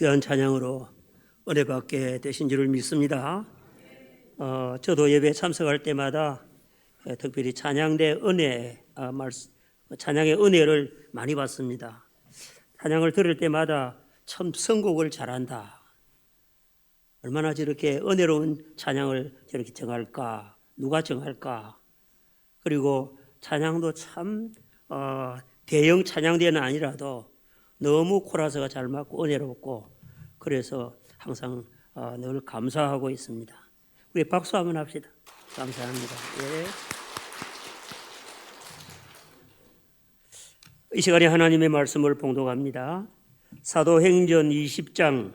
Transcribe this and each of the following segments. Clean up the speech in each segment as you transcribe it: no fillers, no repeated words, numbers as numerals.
귀한 찬양으로 은혜 받게 되신 줄을 믿습니다. 저도 예배에 참석할 때마다 특별히 찬양대 은혜, 찬양의 은혜를 많이 받습니다. 찬양을 들을 때마다 참 선곡을 잘한다. 얼마나 저렇게 은혜로운 찬양을 저렇게 정할까? 누가 정할까? 그리고 찬양도 참 대형 찬양대는 아니라도 너무 코러스가 잘 맞고 은혜롭고 그래서 항상 늘 감사하고 있습니다. 우리 박수 한번 합시다. 감사합니다. 예. 이 시간에 하나님의 말씀을 봉독합니다. 사도행전 20장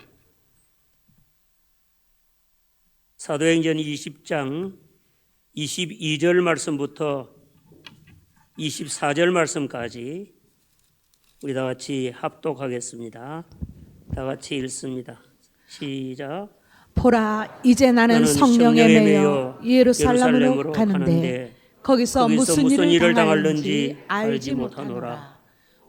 22절 말씀부터 24절 말씀까지 우리 다 같이 합독하겠습니다. 다 같이 읽습니다. 시작. 보라, 이제 나는 성령에 매여 예루살렘으로 가는데 거기서 무슨 일을 당할는지 알지 못하노라.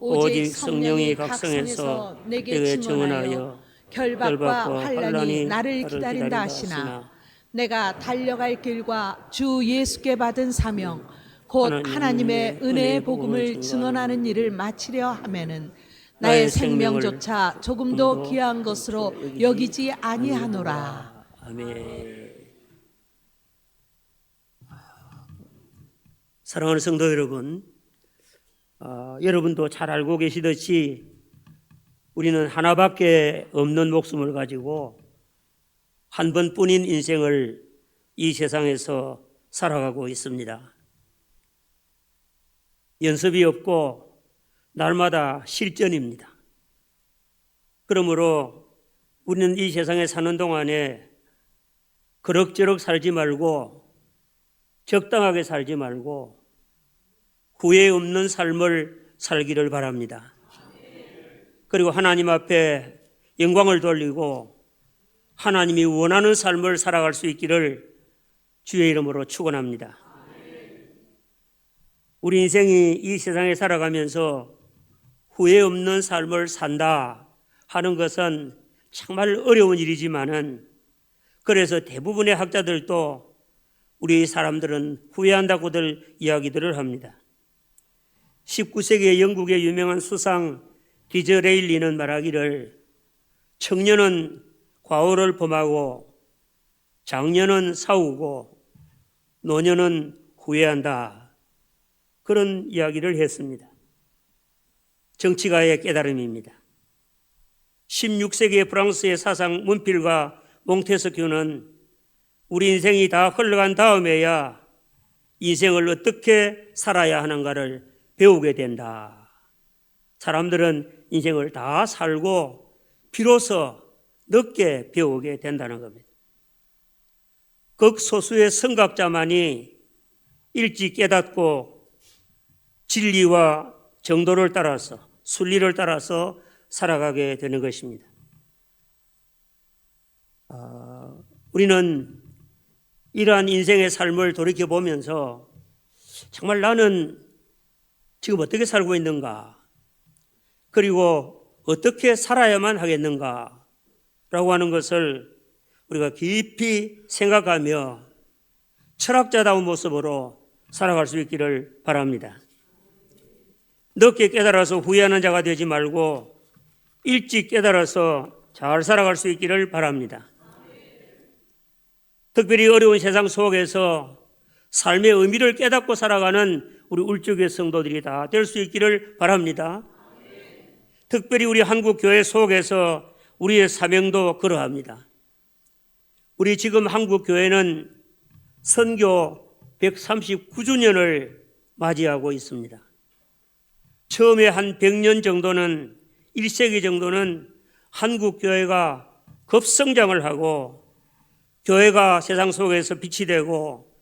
오직 성령이 각성해서 내게 증언하여 결박과 환난이 나를 기다린다 하시나 내가 달려갈 길과 주 예수께 받은 사명 곧 하나님의 은혜의 복음을 증언하는 일을 마치려 하면은 나의 생명조차 조금도 귀한 것으로 여기지 아니하노라. 아멘. 사랑하는 성도 여러분, 여러분도 잘 알고 계시듯이 우리는 하나밖에 없는 목숨을 가지고 한 번뿐인 인생을 이 세상에서 살아가고 있습니다. 연습이 없고 날마다 실전입니다. 그러므로 우리는 이 세상에 사는 동안에 그럭저럭 살지 말고 적당하게 살지 말고 후회 없는 삶을 살기를 바랍니다. 그리고 하나님 앞에 영광을 돌리고 하나님이 원하는 삶을 살아갈 수 있기를 주의 이름으로 축원합니다. 우리 인생이 이 세상에 살아가면서 후회 없는 삶을 산다 하는 것은 정말 어려운 일이지만은 그래서 대부분의 학자들도 우리 사람들은 후회한다고들 이야기들을 합니다. 19세기의 영국의 유명한 수상 디즈레일리는 말하기를 청년은 과오를 범하고 장년은 싸우고 노년은 후회한다. 그런 이야기를 했습니다. 정치가의 깨달음입니다. 16세기의 프랑스의 사상 문필가 몽테스큐는 우리 인생이 다 흘러간 다음에야 인생을 어떻게 살아야 하는가를 배우게 된다. 사람들은 인생을 다 살고 비로소 늦게 배우게 된다는 겁니다. 극소수의 성각자만이 일찍 깨닫고 진리와 정도를 따라서 순리를 따라서 살아가게 되는 것입니다. 우리는 이러한 인생의 삶을 돌이켜보면서 정말 나는 지금 어떻게 살고 있는가, 그리고 어떻게 살아야만 하겠는가 라고 하는 것을 우리가 깊이 생각하며 철학자다운 모습으로 살아갈 수 있기를 바랍니다. 늦게 깨달아서 후회하는 자가 되지 말고 일찍 깨달아서 잘 살아갈 수 있기를 바랍니다. 특별히 어려운 세상 속에서 삶의 의미를 깨닫고 살아가는 우리 울주교 성도들이 다 될 수 있기를 바랍니다. 특별히 우리 한국교회 속에서 우리의 사명도 그러합니다. 우리 지금 한국교회는 선교 139주년을 맞이하고 있습니다. 처음에 한 100년 정도는 1세기 정도는 한국교회가 급성장을 하고 교회가 세상 속에서 빛이 되고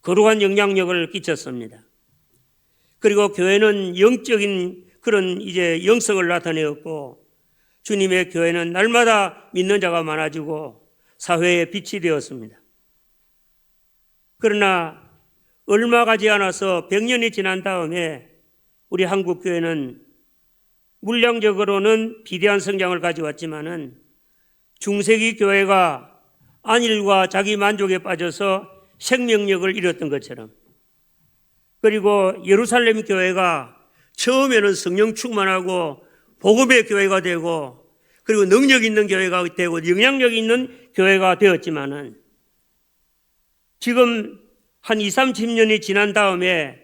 거룩한 영향력을 끼쳤습니다. 그리고 교회는 영적인 그런 영성을 나타내었고 주님의 교회는 날마다 믿는 자가 많아지고 사회의 빛이 되었습니다. 그러나 얼마 가지 않아서 100년이 지난 다음에 우리 한국교회는 물량적으로는 비대한 성장을 가져왔지만은 중세기 교회가 안일과 자기 만족에 빠져서 생명력을 잃었던 것처럼, 그리고 예루살렘 교회가 처음에는 성령 충만하고 복음의 교회가 되고 그리고 능력 있는 교회가 되고 영향력 있는 교회가 되었지만은 지금 한 20, 30년이 지난 다음에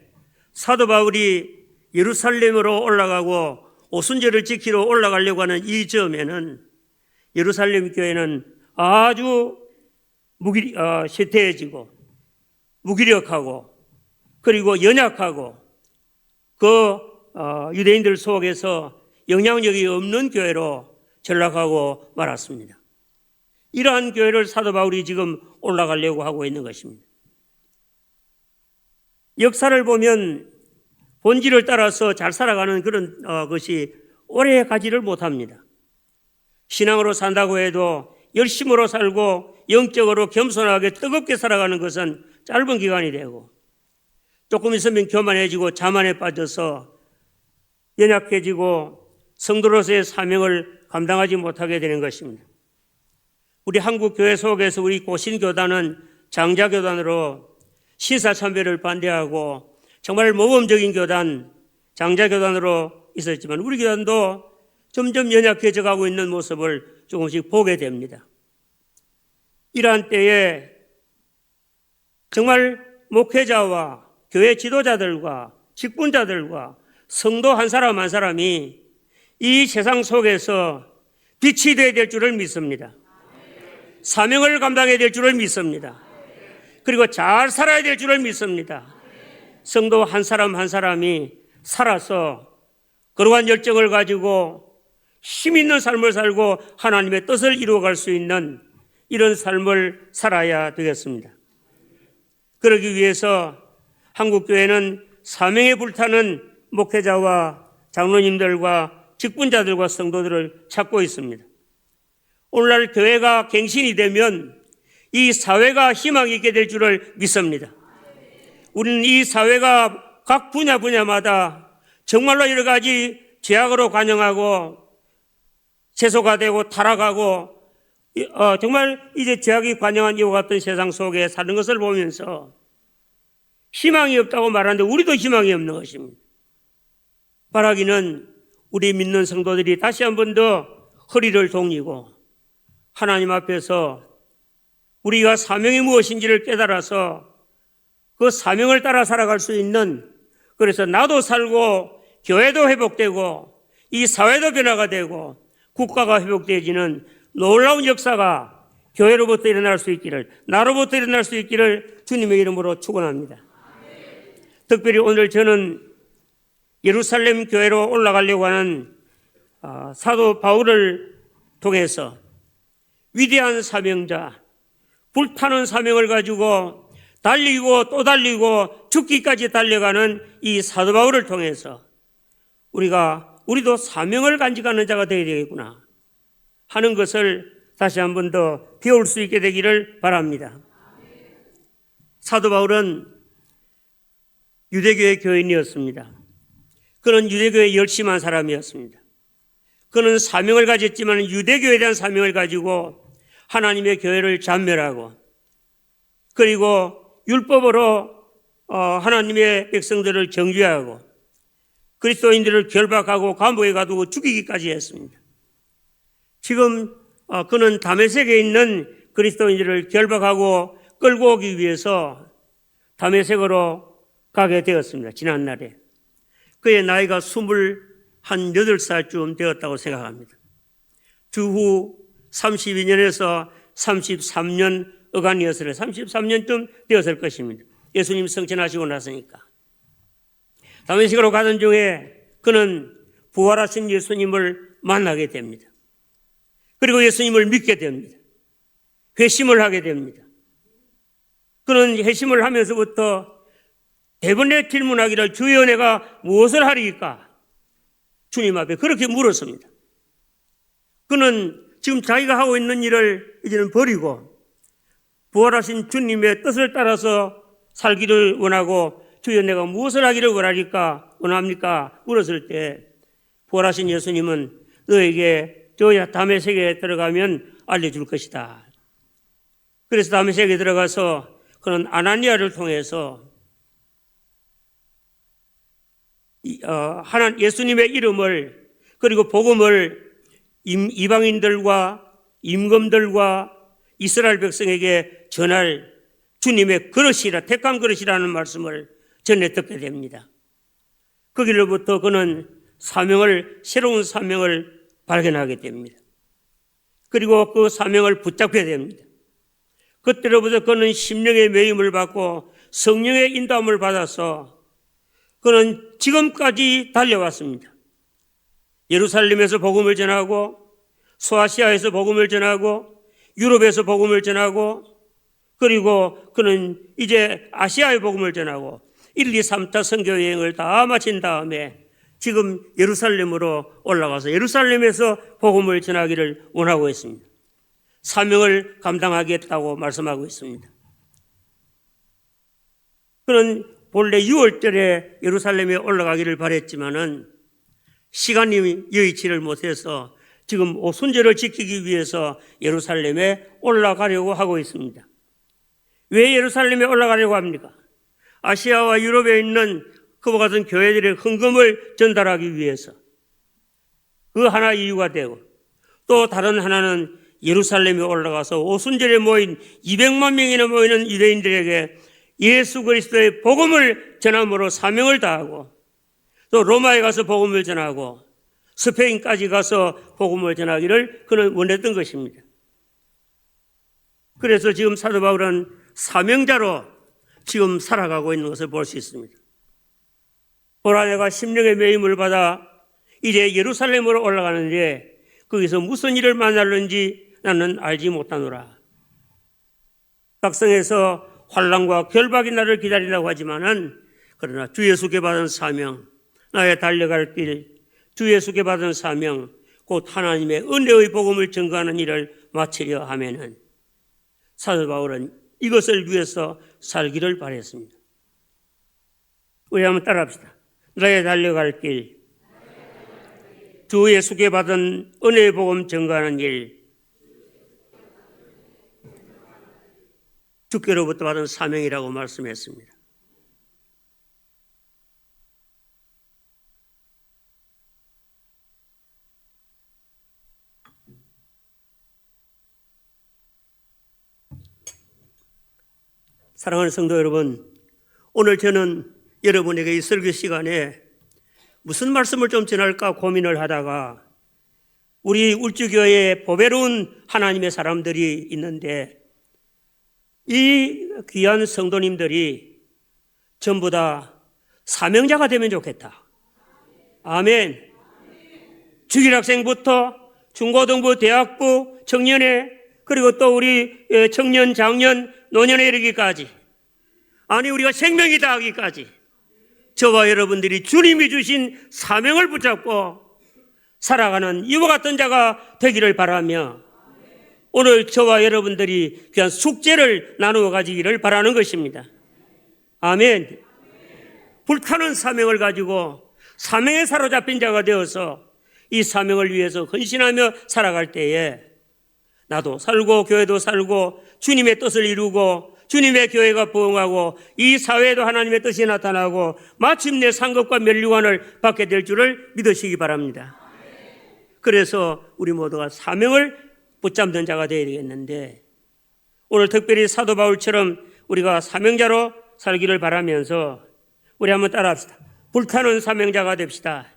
사도 바울이 예루살렘으로 올라가고 오순절을 지키러 올라가려고 하는 이 점에는 예루살렘 교회는 아주 쇠퇴해지고 무기력하고 그리고 연약하고 그 유대인들 속에서 영향력이 없는 교회로 전락하고 말았습니다. 이러한 교회를 사도 바울이 지금 올라가려고 하고 있는 것입니다. 역사를 보면 본질을 따라서 잘 살아가는 그런 것이 오래 가지를 못합니다. 신앙으로 산다고 해도 열심으로 살고 영적으로 겸손하게 뜨겁게 살아가는 것은 짧은 기간이 되고 조금 있으면 교만해지고 자만에 빠져서 연약해지고 성도로서의 사명을 감당하지 못하게 되는 것입니다. 우리 한국 교회 속에서 우리 고신교단은 장자교단으로 신사참배를 반대하고 정말 모범적인 교단, 장자교단으로 있었지만 우리 교단도 점점 연약해져 가고 있는 모습을 조금씩 보게 됩니다. 이러한 때에 정말 목회자와 교회 지도자들과 직분자들과 성도 한 사람 한 사람이 이 세상 속에서 빛이 되어야 될 줄을 믿습니다. 사명을 감당해야 될 줄을 믿습니다. 그리고 잘 살아야 될 줄을 믿습니다. 성도 한 사람 한 사람이 살아서 그러한 열정을 가지고 힘 있는 삶을 살고 하나님의 뜻을 이루어갈 수 있는 이런 삶을 살아야 되겠습니다. 그러기 위해서 한국교회는 사명에 불타는 목회자와 장로님들과 직분자들과 성도들을 찾고 있습니다. 오늘날 교회가 갱신이 되면 이 사회가 희망이 있게 될 줄을 믿습니다. 우리는 이 사회가 각 분야마다 정말로 여러 가지 죄악으로 관영하고 세소가 되고 타락하고 정말 이제 죄악이 관영한 이와 같은 세상 속에 사는 것을 보면서 희망이 없다고 말하는데 우리도 희망이 없는 것입니다. 바라기는 우리 믿는 성도들이 다시 한 번 더 허리를 동이고 하나님 앞에서 우리가 사명이 무엇인지를 깨달아서 그 사명을 따라 살아갈 수 있는, 그래서 나도 살고 교회도 회복되고 이 사회도 변화가 되고 국가가 회복되어지는 놀라운 역사가 교회로부터 일어날 수 있기를, 나로부터 일어날 수 있기를 주님의 이름으로 축원합니다. 특별히 오늘 저는 예루살렘 교회로 올라가려고 하는 사도 바울을 통해서 위대한 사명자, 불타는 사명을 가지고 달리고 또 달리고 죽기까지 달려가는 이 사도 바울을 통해서 우리도 사명을 간직하는 자가 되어야 되겠구나 하는 것을 다시 한 번 더 배울 수 있게 되기를 바랍니다. 사도 바울은 유대교의 교인이었습니다. 그는 유대교에 열심한 사람이었습니다. 그는 사명을 가졌지만 유대교에 대한 사명을 가지고 하나님의 교회를 잔멸하고 그리고 율법으로 하나님의 백성들을 정죄하고 그리스도인들을 결박하고 감옥에 가두고 죽이기까지 했습니다. 지금 그는 다메섹에 있는 그리스도인들을 결박하고 끌고 오기 위해서 다메섹으로 가게 되었습니다. 지난날에. 그의 나이가 28살쯤 되었다고 생각합니다. 주후 32년에서 33년 어간이었을 33년쯤 되었을 것입니다. 예수님 성천하시고 나서니까. 다메섹으로 가던 중에 그는 부활하신 예수님을 만나게 됩니다. 그리고 예수님을 믿게 됩니다. 회심을 하게 됩니다. 그는 회심을 하면서부터 대번에 질문하기를 주여 내가 무엇을 하리이까? 주님 앞에 그렇게 물었습니다. 그는 지금 자기가 하고 있는 일을 이제는 버리고 부활하신 주님의 뜻을 따라서 살기를 원하고 주여 내가 무엇을 하기를 원합니까? 물었을 때 부활하신 예수님은 너에게 저 다메섹에 들어가면 알려줄 것이다. 그래서 다메섹에 들어가서 그는 아나니아를 통해서 예수님의 이름을 그리고 복음을 이방인들과 임금들과 이스라엘 백성에게 전할 주님의 그릇이라, 택한 그릇이라는 말씀을 전해 듣게 됩니다. 거기로부터 그는 새로운 사명을 발견하게 됩니다. 그리고 그 사명을 붙잡게 됩니다. 그때로부터 그는 심령의 매임을 받고 성령의 인도함을 받아서 그는 지금까지 달려왔습니다. 예루살렘에서 복음을 전하고, 소아시아에서 복음을 전하고, 유럽에서 복음을 전하고, 그리고 그는 이제 아시아의 복음을 전하고 1, 2, 3차 선교 여행을 다 마친 다음에 지금 예루살렘으로 올라가서 예루살렘에서 복음을 전하기를 원하고 있습니다. 사명을 감당하겠다고 말씀하고 있습니다. 그는 본래 6월달에 예루살렘에 올라가기를 바랬지만은 시간이 여의치를 못해서 지금 오순절을 지키기 위해서 예루살렘에 올라가려고 하고 있습니다. 왜 예루살렘에 올라가려고 합니까? 아시아와 유럽에 있는 그와 같은 교회들의 헌금을 전달하기 위해서. 그 하나 이유가 되고, 또 다른 하나는 예루살렘에 올라가서 오순절에 모인 200만 명이나 모이는 유대인들에게 예수 그리스도의 복음을 전함으로 사명을 다하고, 또 로마에 가서 복음을 전하고 스페인까지 가서 복음을 전하기를 그는 원했던 것입니다. 그래서 지금 사도 바울은 사명자로 지금 살아가고 있는 것을 볼 수 있습니다. 보라, 내가 심령의 매임을 받아 이제 예루살렘으로 올라가는데 거기서 무슨 일을 만날는지 나는 알지 못하노라. 각성에서 환난과 결박이 나를 기다린다고 하지만은 그러나 주 예수께 받은 사명, 나의 달려갈 길, 주 예수께 받은 사명, 곧 하나님의 은혜의 복음을 전가하는 일을 마치려 하면은 사도 바울은 이것을 위해서 살기를 바랬습니다. 우리 한번 따라합시다. 나의 달려갈 길, 주 예수께 받은 은혜의 복음 전가하는 일, 주께로부터 받은 사명이라고 말씀했습니다. 사랑하는 성도 여러분, 오늘 저는 여러분에게 이 설교 시간에 무슨 말씀을 좀 전할까 고민을 하다가 우리 울주교회에 보배로운 하나님의 사람들이 있는데 이 귀한 성도님들이 전부 다 사명자가 되면 좋겠다. 아멘. 주일학생부터 중고등부, 대학부, 청년회, 그리고 또 우리 청년, 장년, 노년에 이르기까지, 아니 우리가 생명이 다하기까지 저와 여러분들이 주님이 주신 사명을 붙잡고 살아가는 이와 같은 자가 되기를 바라며 오늘 저와 여러분들이 귀한 숙제를 나누어 가지기를 바라는 것입니다. 아멘. 불타는 사명을 가지고 사명에 사로잡힌 자가 되어서 이 사명을 위해서 헌신하며 살아갈 때에 나도 살고 교회도 살고 주님의 뜻을 이루고 주님의 교회가 부흥하고 이 사회에도 하나님의 뜻이 나타나고 마침내 상급과 면류관을 받게 될 줄을 믿으시기 바랍니다. 그래서 우리 모두가 사명을 붙잡는 자가 되어야 되겠는데 오늘 특별히 사도 바울처럼 우리가 사명자로 살기를 바라면서 우리 한번 따라합시다. 불타는 사명자가 됩시다.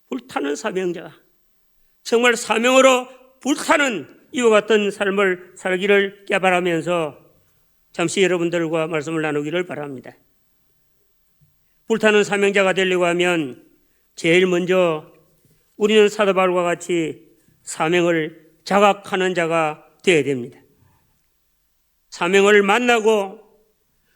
불타는 사명자. 정말 사명으로 불타는 이와 같은 삶을 살기를 깨바라면서 잠시 여러분들과 말씀을 나누기를 바랍니다. 불타는 사명자가 되려고 하면 제일 먼저 우리는 사도 바울과 같이 사명을 자각하는 자가 되어야 됩니다. 사명을 만나고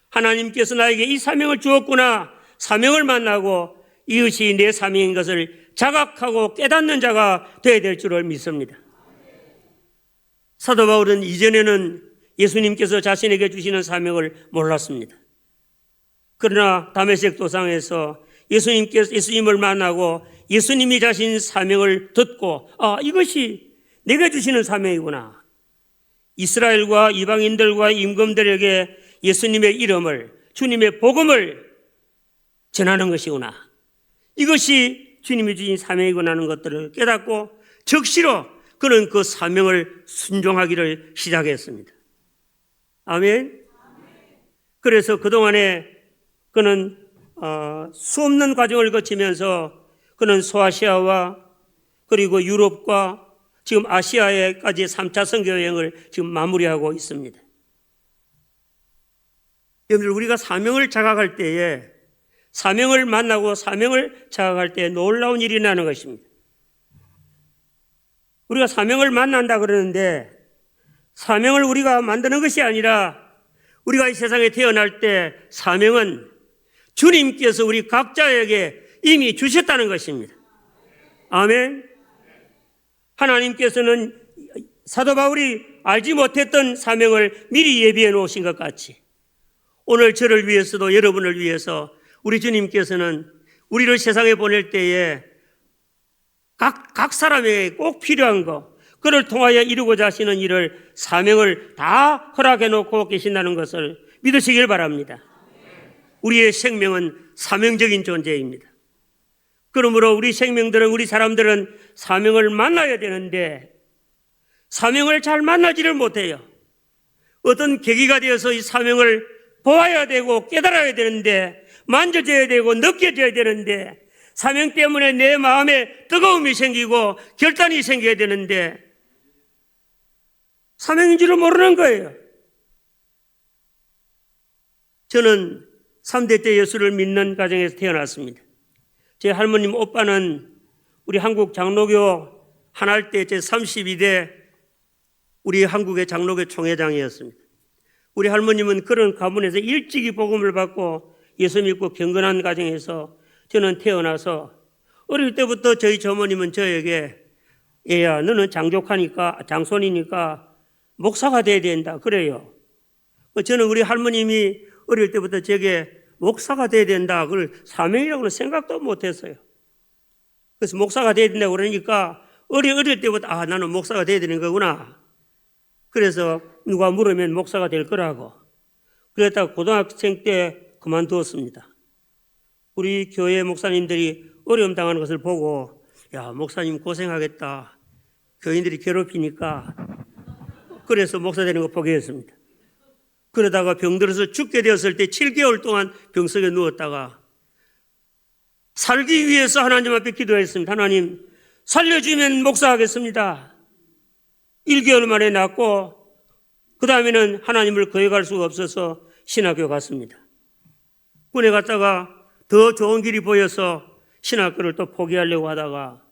하나님께서 나에게 이 사명을 주었구나, 사명을 만나고 이것이 내 사명인 것을 자각하고 깨닫는 자가 되어야 될 줄을 믿습니다. 사도 바울은 이전에는 예수님께서 자신에게 주시는 사명을 몰랐습니다. 그러나 다메섹 도상에서 예수님을 만나고 예수님이 자신 사명을 듣고 이것이 내가 주시는 사명이구나. 이스라엘과 이방인들과 임금들에게 예수님의 이름을, 주님의 복음을 전하는 것이구나. 이것이 주님이 주신 사명이구나 하는 것들을 깨닫고 적시로 그는 그 사명을 순종하기를 시작했습니다. 아멘. 그래서 그동안에 그는 수없는 과정을 거치면서 그는 소아시아와 그리고 유럽과 지금 아시아에까지 3차 선교 여행을 지금 마무리하고 있습니다. 여러분들, 우리가 사명을 자각할 때에, 사명을 만나고 사명을 자각할 때 놀라운 일이 나는 것입니다. 우리가 사명을 만난다 그러는데 사명을 우리가 만드는 것이 아니라 우리가 이 세상에 태어날 때 사명은 주님께서 우리 각자에게 이미 주셨다는 것입니다. 아멘. 하나님께서는 사도 바울이 알지 못했던 사명을 미리 예비해 놓으신 것 같이 오늘 저를 위해서도 여러분을 위해서 우리 주님께서는 우리를 세상에 보낼 때에 각 사람에게 꼭 필요한 것, 그를 통하여 이루고자 하시는 일을, 사명을 다 허락해 놓고 계신다는 것을 믿으시길 바랍니다. 우리의 생명은 사명적인 존재입니다. 그러므로 우리 생명들은, 우리 사람들은 사명을 만나야 되는데 사명을 잘 만나지를 못해요. 어떤 계기가 되어서 이 사명을 보아야 되고 깨달아야 되는데, 만져져야 되고 느껴져야 되는데, 사명 때문에 내 마음에 뜨거움이 생기고 결단이 생겨야 되는데 사명인 줄을 모르는 거예요. 저는 3대 때 예수를 믿는 가정에서 태어났습니다. 제 할머님 오빠는 우리 한국 장로교 한할 때 제 32대 우리 한국의 장로교 총회장이었습니다. 우리 할머님은 그런 가문에서 일찍이 복음을 받고 예수 믿고 경건한 가정에서 저는 태어나서 어릴 때부터 저희 저모님은 저에게 얘야, 너는 장손이니까 목사가 돼야 된다 그래요. 저는 우리 할머님이 어릴 때부터 제게 목사가 돼야 된다, 그걸 사명이라고는 생각도 못했어요. 그래서 목사가 돼야 된다고 그러니까 어릴 때부터 나는 목사가 돼야 되는 거구나. 그래서 누가 물으면 목사가 될 거라고. 그랬다가 고등학생 때 그만두었습니다. 우리 교회 목사님들이 어려움 당하는 것을 보고 야, 목사님 고생하겠다. 교인들이 괴롭히니까. 그래서 목사 되는 거 포기했습니다. 그러다가 병들어서 죽게 되었을 때 7개월 동안 병석에 누웠다가 살기 위해서 하나님 앞에 기도했습니다. 하나님, 살려주면 목사하겠습니다. 1개월 만에 낫고 그 다음에는 하나님을 거역할 수가 없어서 신학교 갔습니다. 군에 갔다가 더 좋은 길이 보여서 신학교를 또 포기하려고 하다가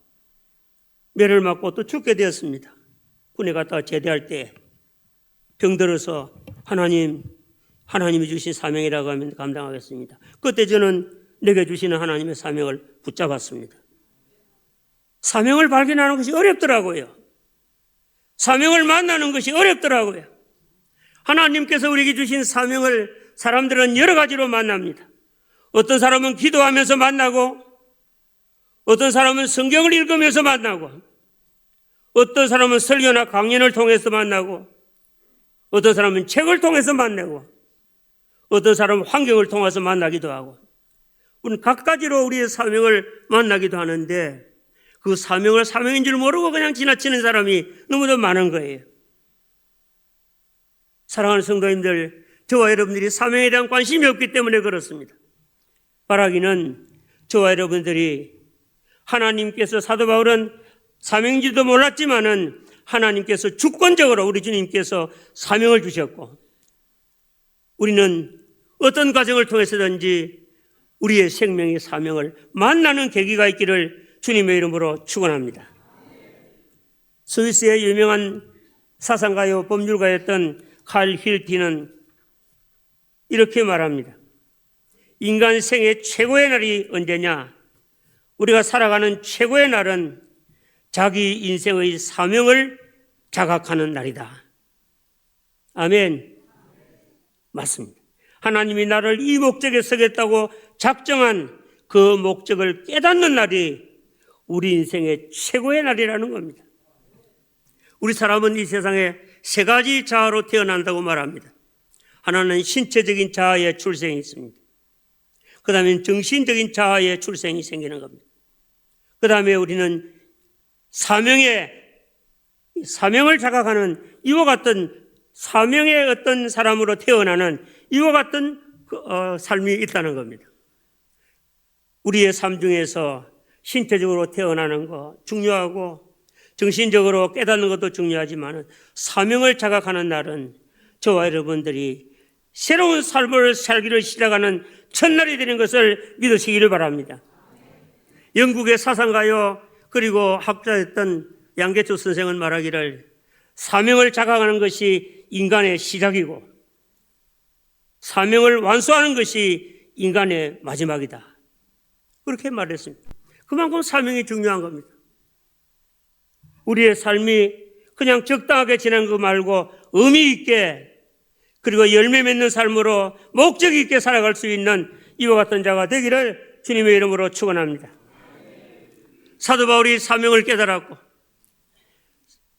매를 맞고 또 죽게 되었습니다. 군에 갔다가 제대할 때 병들어서 하나님이 주신 사명이라고 하면 감당하겠습니다. 그때 저는 내게 주시는 하나님의 사명을 붙잡았습니다. 사명을 발견하는 것이 어렵더라고요. 사명을 만나는 것이 어렵더라고요. 하나님께서 우리에게 주신 사명을 사람들은 여러 가지로 만납니다. 어떤 사람은 기도하면서 만나고, 어떤 사람은 성경을 읽으면서 만나고, 어떤 사람은 설교나 강연을 통해서 만나고, 어떤 사람은 책을 통해서 만나고, 어떤 사람은 환경을 통해서 만나기도 하고, 우리는 각가지로 우리의 사명을 만나기도 하는데 그 사명을 사명인 줄 모르고 그냥 지나치는 사람이 너무도 많은 거예요. 사랑하는 성도님들, 저와 여러분들이 사명에 대한 관심이 없기 때문에 그렇습니다. 바라기는 저와 여러분들이 하나님께서, 사도 바울은 사명인지도 몰랐지만은 하나님께서 주권적으로 우리 주님께서 사명을 주셨고, 우리는 어떤 과정을 통해서든지 우리의 생명의 사명을 만나는 계기가 있기를 주님의 이름으로 축원합니다. 스위스의 유명한 사상가요 법률가였던 칼 힐티는 이렇게 말합니다. 인간 생애 최고의 날이 언제냐? 우리가 살아가는 최고의 날은 자기 인생의 사명을 자각하는 날이다. 아멘. 맞습니다. 하나님이 나를 이 목적에 서겠다고 작정한 그 목적을 깨닫는 날이 우리 인생의 최고의 날이라는 겁니다. 우리 사람은 이 세상에 세 가지 자아로 태어난다고 말합니다. 하나는 신체적인 자아의 출생이 있습니다. 그 다음에 정신적인 자아의 출생이 생기는 겁니다. 그 다음에 우리는 사명을 자각하는 이와 같은 사명의 어떤 사람으로 태어나는 이와 같은 삶이 있다는 겁니다. 우리의 삶 중에서 신체적으로 태어나는 거 중요하고 정신적으로 깨닫는 것도 중요하지만 사명을 자각하는 날은 저와 여러분들이 새로운 삶을 살기를 시작하는 첫날이 되는 것을 믿으시기를 바랍니다. 영국의 사상가요 그리고 학자였던 양계초 선생은 말하기를 사명을 자각하는 것이 인간의 시작이고 사명을 완수하는 것이 인간의 마지막이다. 그렇게 말했습니다. 그만큼 사명이 중요한 겁니다. 우리의 삶이 그냥 적당하게 지나는 거 말고 의미 있게 그리고 열매 맺는 삶으로 목적 있게 살아갈 수 있는 이와 같은 자가 되기를 주님의 이름으로 축원합니다. 사도 바울이 사명을 깨달았고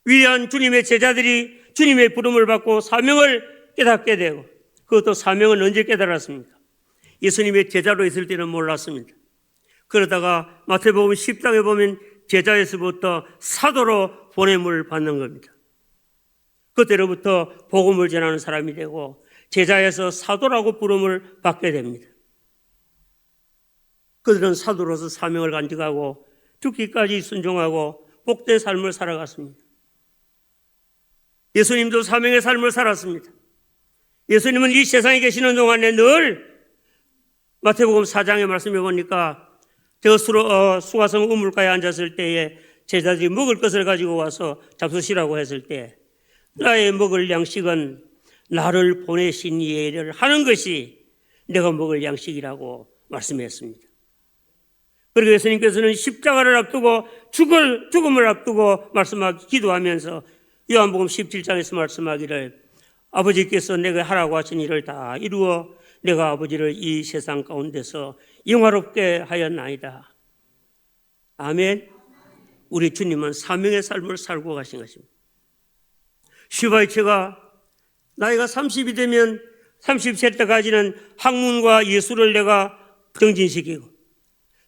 위대한 주님의 제자들이 주님의 부름을 받고 사명을 깨닫게 되고 그것도 사명은 언제 깨달았습니까? 예수님의 제자로 있을 때는 몰랐습니다. 그러다가 마태복음 10장에 보면 제자에서부터 사도로 보냄을 받는 겁니다. 그때로부터 복음을 전하는 사람이 되고 제자에서 사도라고 부름을 받게 됩니다. 그들은 사도로서 사명을 간직하고 죽기까지 순종하고 복된 삶을 살아갔습니다. 예수님도 사명의 삶을 살았습니다. 예수님은 이 세상에 계시는 동안에 늘 마태복음 4장의 말씀해 보니까 저 수가성 우물가에 앉았을 때에 제자들이 먹을 것을 가지고 와서 잡수시라고 했을 때 나의 먹을 양식은 나를 보내신 이의 일을 하는 것이 내가 먹을 양식이라고 말씀했습니다. 그리고 예수님께서는 십자가를 앞두고 죽음을 앞두고 기도하면서 요한복음 17장에서 말씀하기를 아버지께서 내가 하라고 하신 일을 다 이루어 내가 아버지를 이 세상 가운데서 영화롭게 하였나이다. 아멘. 우리 주님은 사명의 삶을 살고 가신 것입니다. 슈바이처가 나이가 30이 되면 30세 때까지는 학문과 예술을 내가 정진시키고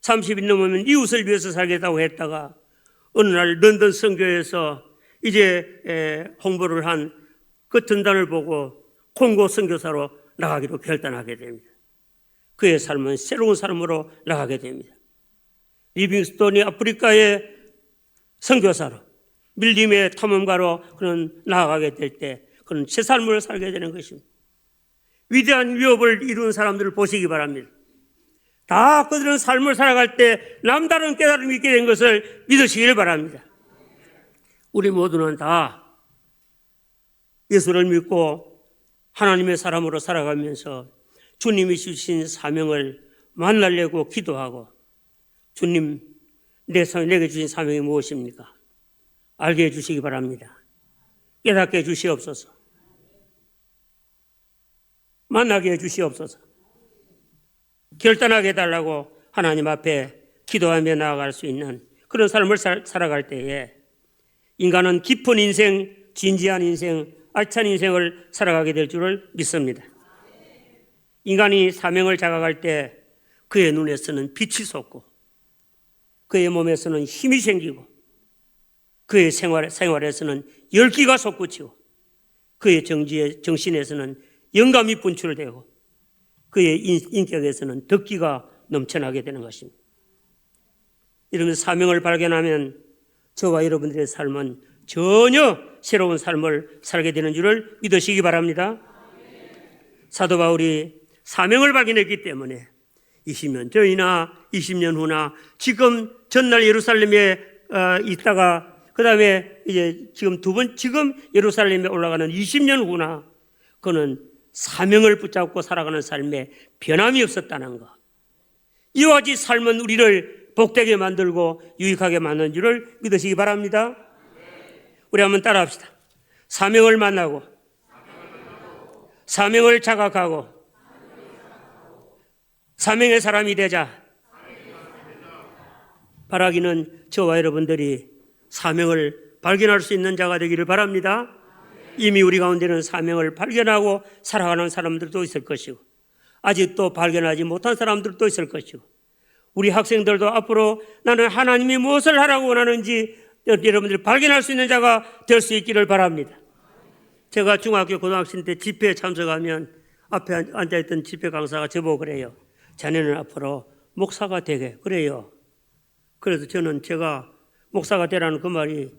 30이 넘으면 이웃을 위해서 살겠다고 했다가 어느 날 런던 선교에서 이제 홍보를 한 그 전단을 보고 콩고 선교사로 나가기로 결단하게 됩니다. 그의 삶은 새로운 삶으로 나가게 됩니다. 리빙스톤이 아프리카의 선교사로 밀림의 탐험가로 그는 나아가게 될 때 그는 새 삶을 살게 되는 것입니다. 위대한 위협을 이룬 사람들을 보시기 바랍니다. 다 그들은 삶을 살아갈 때 남다른 깨달음이 있게 된 것을 믿으시기를 바랍니다. 우리 모두는 다 예수를 믿고 하나님의 사람으로 살아가면서 주님이 주신 사명을 만나려고 기도하고 주님 내게 주신 사명이 무엇입니까? 알게 해주시기 바랍니다. 깨닫게 해주시옵소서. 만나게 해주시옵소서. 결단하게 해달라고 하나님 앞에 기도하며 나아갈 수 있는 그런 삶을 살아갈 때에 인간은 깊은 인생, 진지한 인생, 알찬 인생을 살아가게 될 줄을 믿습니다. 인간이 사명을 자각할 때 그의 눈에서는 빛이 솟고 그의 몸에서는 힘이 생기고 그의 생활에서는 열기가 솟구치고 그의 정신에서는 영감이 분출되고 그의 인격에서는 덕기가 넘쳐나게 되는 것입니다. 이러면서 사명을 발견하면 저와 여러분들의 삶은 전혀 새로운 삶을 살게 되는 줄을 믿으시기 바랍니다. 사도 바울이 사명을 발견했기 때문에 20년 전이나 20년 후나 지금 전날 예루살렘에 있다가 그 다음에 이제 지금 예루살렘에 올라가는 20년 후나 그는 사명을 붙잡고 살아가는 삶에 변함이 없었다는 것. 이와 같이 삶은 우리를 복되게 만들고 유익하게 만드는 줄을 믿으시기 바랍니다. 우리 한번 따라합시다. 사명을 만나고 사명을 자각하고 사명의 사람이 되자. 바라기는 저와 여러분들이 사명을 발견할 수 있는 자가 되기를 바랍니다. 이미 우리 가운데는 사명을 발견하고 살아가는 사람들도 있을 것이고 아직도 발견하지 못한 사람들도 있을 것이고 우리 학생들도 앞으로 나는 하나님이 무엇을 하라고 원하는지 여러분들이 발견할 수 있는 자가 될 수 있기를 바랍니다. 제가 중학교 고등학생 때 집회에 참석하면 앞에 앉아있던 집회 강사가 저보고 그래요. 자네는 앞으로 목사가 되게 그래요. 그래서 저는 제가 목사가 되라는 그 말이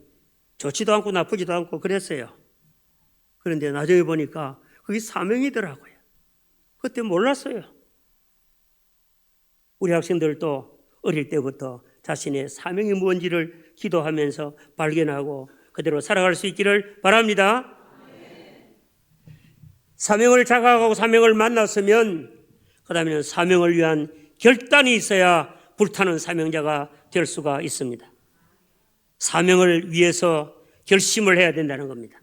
좋지도 않고 나쁘지도 않고 그랬어요. 그런데 나중에 보니까 그게 사명이더라고요. 그때 몰랐어요. 우리 학생들도 어릴 때부터 자신의 사명이 무엇인지를 기도하면서 발견하고 그대로 살아갈 수 있기를 바랍니다. 사명을 자각하고 사명을 만났으면 그 다음에는 사명을 위한 결단이 있어야 불타는 사명자가 될 수가 있습니다. 사명을 위해서 결심을 해야 된다는 겁니다.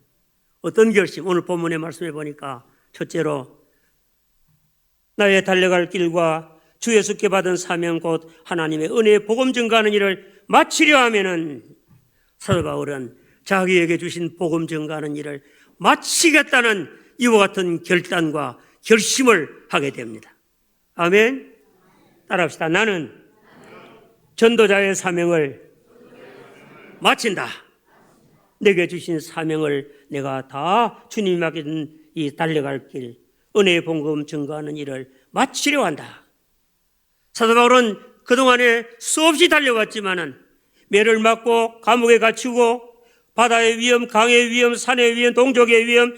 어떤 결심? 오늘 본문의 말씀해 보니까 첫째로 나의 달려갈 길과 주 예수께 받은 사명 곧 하나님의 은혜의 복음 증거하는 일을 마치려 하면은 사도 바울은 자기에게 주신 복음 증거하는 일을 마치겠다는 이와 같은 결단과 결심을 하게 됩니다. 아멘. 따라합시다. 나는 전도자의 사명을 마친다. 내게 주신 사명을 내가 다 주님이 맡겨준 이 달려갈 길, 은혜의 복음 증거하는 일을 마치려 한다. 사도 바울은 그동안에 수없이 달려왔지만은 매를 맞고 감옥에 갇히고 바다의 위험, 강의 위험, 산의 위험, 동족의 위험,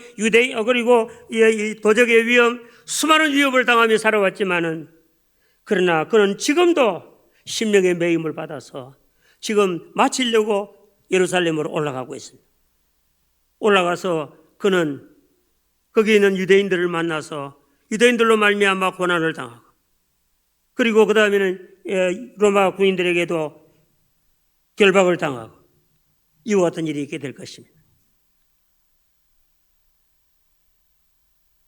그리고 이 도적의 위험, 수많은 위협을 당하며 살아왔지만은 그러나 그는 지금도 심령의 매임을 받아서 지금 마치려고 예루살렘으로 올라가고 있습니다. 올라가서 그는 거기 있는 유대인들을 만나서 유대인들로 말미암아 고난을 당하고 그리고 그 다음에는 로마 군인들에게도 결박을 당하고 이와 같은 일이 있게 될 것입니다.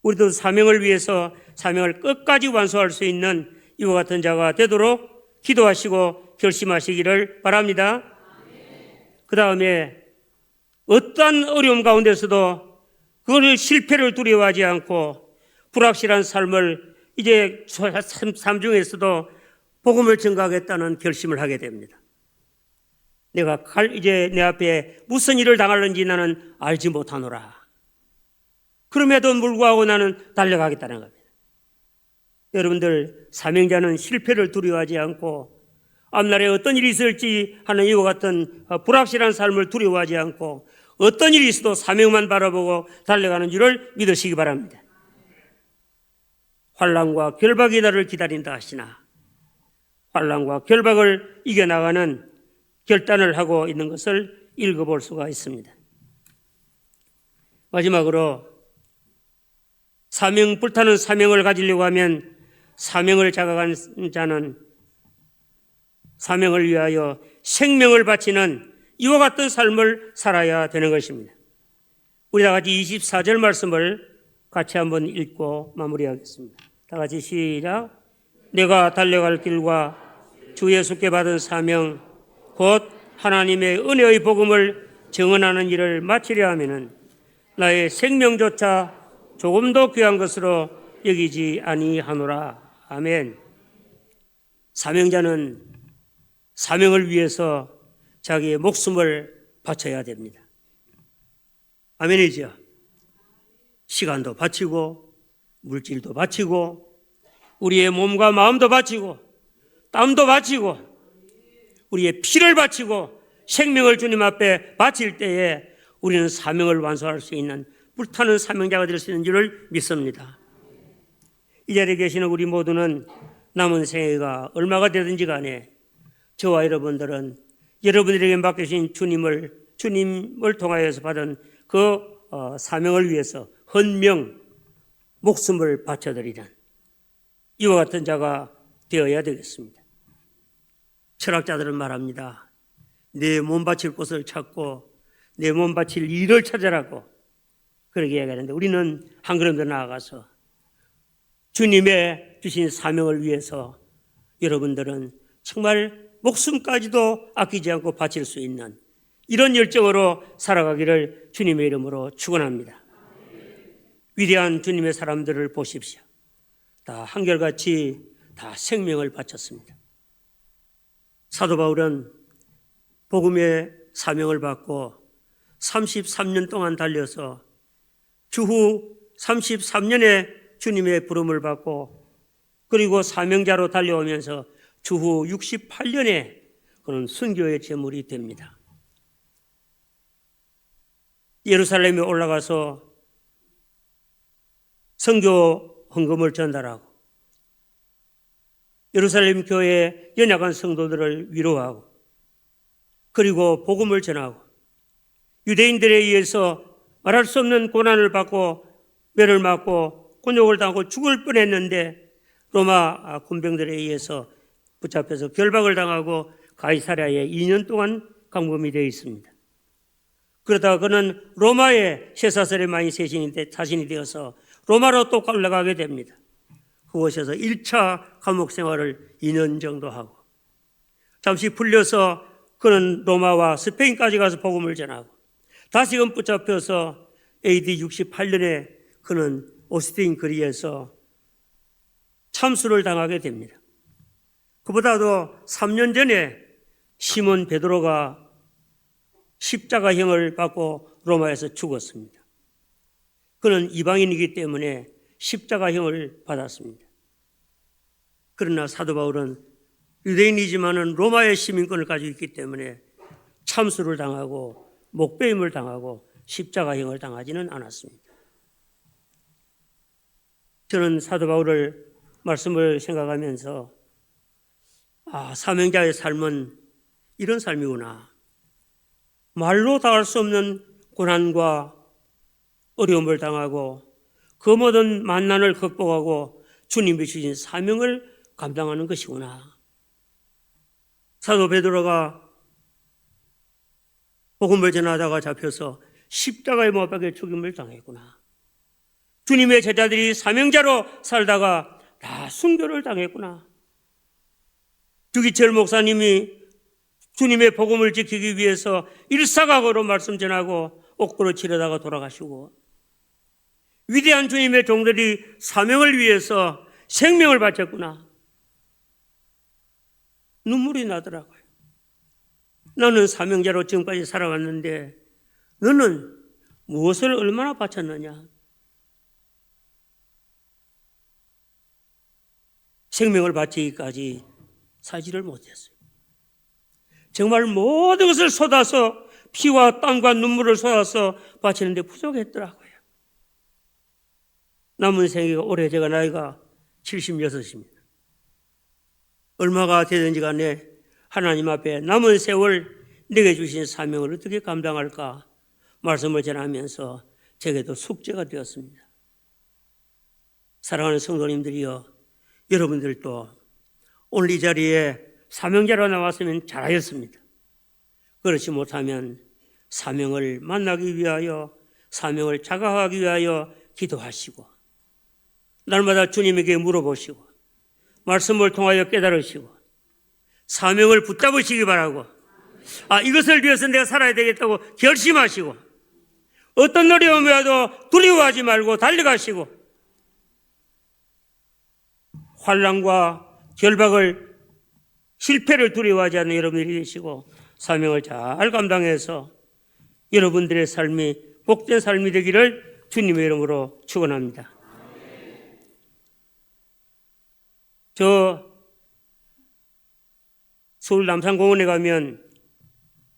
우리도 사명을 위해서 사명을 끝까지 완수할 수 있는 이와 같은 자가 되도록 기도하시고 결심하시기를 바랍니다. 그 다음에 어떠한 어려움 가운데서도 그걸 실패를 두려워하지 않고 불확실한 삶을 이제 삶 중에서도 복음을 증거하겠다는 결심을 하게 됩니다. 내가 이제 내 앞에 무슨 일을 당할는지 나는 알지 못하노라. 그럼에도 불구하고 나는 달려가겠다는 겁니다. 여러분들 사명자는 실패를 두려워하지 않고 앞날에 어떤 일이 있을지 하는 이와 같은 불확실한 삶을 두려워하지 않고 어떤 일이 있어도 사명만 바라보고 달려가는 줄을 믿으시기 바랍니다. 환난과 결박이 나를 기다린다 하시나 환난과 결박을 이겨나가는 결단을 하고 있는 것을 읽어볼 수가 있습니다. 마지막으로 불타는 사명을 가지려고 하면 사명을 자각한 자는 사명을 위하여 생명을 바치는 이와 같은 삶을 살아야 되는 것입니다. 우리 다 같이 24절 말씀을 같이 한번 읽고 마무리하겠습니다. 다 같이 시작. 내가 달려갈 길과 주 예수께 받은 사명 곧 하나님의 은혜의 복음을 증언하는 일을 마치려 하면은 나의 생명조차 조금도 귀한 것으로 여기지 아니하노라. 아멘. 사명자는 사명을 위해서 자기의 목숨을 바쳐야 됩니다. 아멘이죠. 시간도 바치고 물질도 바치고 우리의 몸과 마음도 바치고 땀도 바치고 우리의 피를 바치고 생명을 주님 앞에 바칠 때에 우리는 사명을 완수할 수 있는 불타는 사명자가 될 수 있는 줄을 믿습니다. 이 자리에 계시는 우리 모두는 남은 생애가 얼마가 되든지 간에 저와 여러분들은 여러분들에게 맡겨진 주님을 통하여서 받은 그 사명을 위해서 헌명, 목숨을 바쳐드리는 이와 같은 자가 되어야 되겠습니다. 철학자들은 말합니다. 내 몸 바칠 곳을 찾고 내 몸 바칠 일을 찾으라고 그렇게 이야기하는데 우리는 한 걸음 더 나아가서 주님의 주신 사명을 위해서 여러분들은 정말 목숨까지도 아끼지 않고 바칠 수 있는 이런 열정으로 살아가기를 주님의 이름으로 축원합니다. 위대한 주님의 사람들을 보십시오. 다 한결같이 다 생명을 바쳤습니다. 사도 바울은 복음의 사명을 받고 33년 동안 달려서 주후 33년에 주님의 부름을 받고 그리고 사명자로 달려오면서 주후 68년에 그는 순교의 제물이 됩니다. 예루살렘에 올라가서 선교 헌금을 전달하고 예루살렘 교회의 연약한 성도들을 위로하고 그리고 복음을 전하고 유대인들에 의해서 말할 수 없는 고난을 받고 매를 맞고 곤욕을 당하고 죽을 뻔했는데 로마 군병들에 의해서 붙잡혀서 결박을 당하고 가이사랴에 2년 동안 감금이 되어 있습니다. 그러다가 그는 로마의 쇠사슬에 많이 자신이 되어서 로마로 또 올라가게 됩니다. 그곳에서 1차 감옥 생활을 2년 정도 하고 잠시 풀려서 그는 로마와 스페인까지 가서 복음을 전하고 다시금 붙잡혀서 AD 68년에 그는 오스틴 거리에서 참수를 당하게 됩니다. 그보다도 3년 전에 시몬 베드로가 십자가형을 받고 로마에서 죽었습니다. 그는 이방인이기 때문에 십자가형을 받았습니다. 그러나 사도 바울은 유대인이지만은 로마의 시민권을 가지고 있기 때문에 참수를 당하고 목배임을 당하고 십자가형을 당하지는 않았습니다. 저는 사도 바울을 말씀을 생각하면서 사명자의 삶은 이런 삶이구나. 말로 다 할 수 없는 고난과 어려움을 당하고 그 모든 만난을 극복하고 주님이 주신 사명을 감당하는 것이구나. 사도 베드로가 복음을 전하다가 잡혀서 십자가에 못 박혀 죽임을 당했구나. 주님의 제자들이 사명자로 살다가 다 순교를 당했구나. 주기철 목사님이 주님의 복음을 지키기 위해서 일사각오로 말씀 전하고 옥고로 치려다가 돌아가시고 위대한 주님의 종들이 사명을 위해서 생명을 바쳤구나. 눈물이 나더라고요. 나는 사명자로 지금까지 살아왔는데 너는 무엇을 얼마나 바쳤느냐? 생명을 바치기까지 살지를 못했어요. 정말 모든 것을 쏟아서 피와 땀과 눈물을 쏟아서 바치는데 부족했더라고요. 남은 생애가 올해 제가 나이가 76입니다. 얼마가 되든지 간에 하나님 앞에 남은 세월 내게 주신 사명을 어떻게 감당할까 말씀을 전하면서 제게도 숙제가 되었습니다. 사랑하는 성도님들이여, 여러분들도 오늘 이 자리에 사명자로 나왔으면 잘하였습니다. 그렇지 못하면 사명을 만나기 위하여 사명을 자각하기 위하여 기도하시고 날마다 주님에게 물어보시고 말씀을 통하여 깨달으시고 사명을 붙잡으시기 바라고 이것을 위해서 내가 살아야 되겠다고 결심하시고 어떤 어려움이 와도 두려워하지 말고 달려가시고 환난과 결박을 실패를 두려워하지 않는 여러분들이 되시고 사명을 잘 감당해서 여러분들의 삶이 복된 삶이 되기를 주님의 이름으로 축원합니다. 저 서울 남산공원에 가면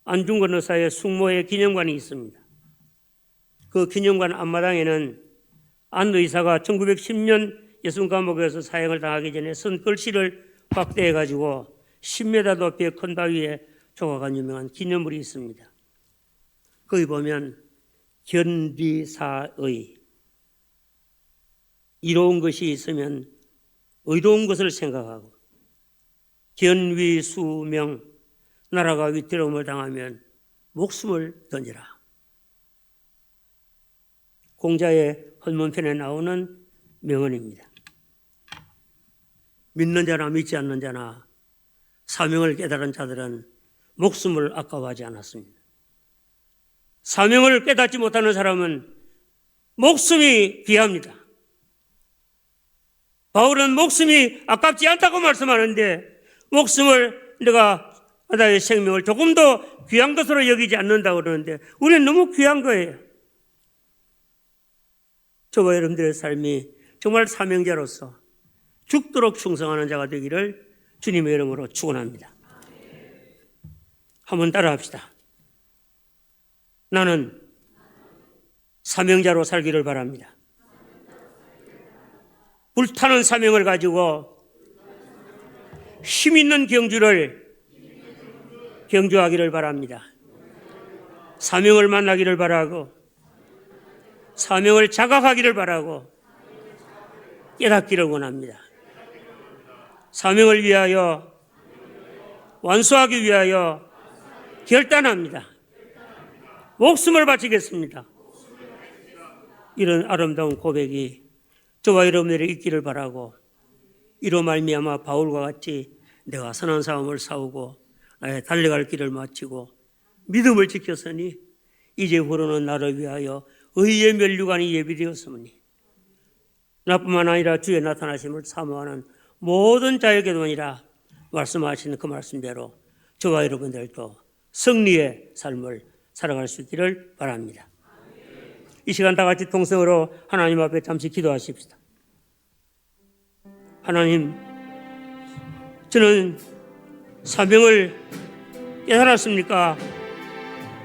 안중근 의사의 숙모의 기념관이 있습니다. 그 기념관 앞마당에는 안 의사가 1910년 예순감옥에서 사형을 당하기 전에 쓴 글씨를 확대해가지고 10m 높이의 큰 바위에 조각한 유명한 기념물이 있습니다. 거기 보면 견비사의 이로운 것이 있으면 의로운 것을 생각하고 견위수명 나라가 위태로움을 당하면 목숨을 던지라. 공자의 헌문편에 나오는 명언입니다. 믿는 자나 믿지 않는 자나 사명을 깨달은 자들은 목숨을 아까워하지 않았습니다. 사명을 깨닫지 못하는 사람은 목숨이 귀합니다. 바울은 목숨이 아깝지 않다고 말씀하는데 목숨을 내가 나의 생명을 조금 더 귀한 것으로 여기지 않는다고 그러는데 우리는 너무 귀한 거예요. 저와 여러분들의 삶이 정말 사명자로서 죽도록 충성하는 자가 되기를 주님의 이름으로 축원합니다. 한번 따라합시다. 나는 사명자로 살기를 바랍니다. 불타는 사명을 가지고 힘 있는 경주를 경주하기를 바랍니다. 사명을 만나기를 바라고 사명을 자각하기를 바라고 깨닫기를 원합니다. 사명을 위하여 완수하기 위하여 결단합니다. 목숨을 바치겠습니다. 이런 아름다운 고백이 저와 여러분들이 있기를 바라고 이로 말미암아 바울과 같이 내가 선한 싸움을 싸우고 나의 달려갈 길을 마치고 믿음을 지켰으니 이제부로는 나를 위하여 의의 면류관이 예비되었으니 나뿐만 아니라 주의 나타나심을 사모하는 모든 자에게도니라 말씀하시는 그 말씀대로 저와 여러분들도 승리의 삶을 살아갈 수 있기를 바랍니다. 이 시간 다 같이 통성으로 하나님 앞에 잠시 기도하십시다. 하나님, 저는 사명을 깨달았습니까?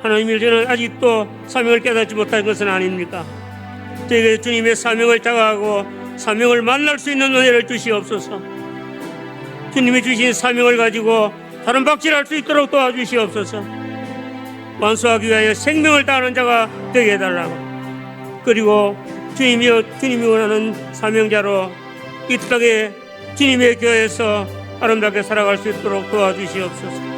하나님, 저는 아직도 사명을 깨닫지 못한 것은 아닙니까? 저에게 주님의 사명을 자각하고 사명을 만날 수 있는 은혜를 주시옵소서. 주님이 주신 사명을 가지고 다른 박질할 수 있도록 도와주시옵소서. 완수하기 위하여 생명을 다하는 자가 되게 해달라고. 그리고 주님이 원하는 사명자로 이 땅에 주님의 교회에서 아름답게 살아갈 수 있도록 도와주시옵소서.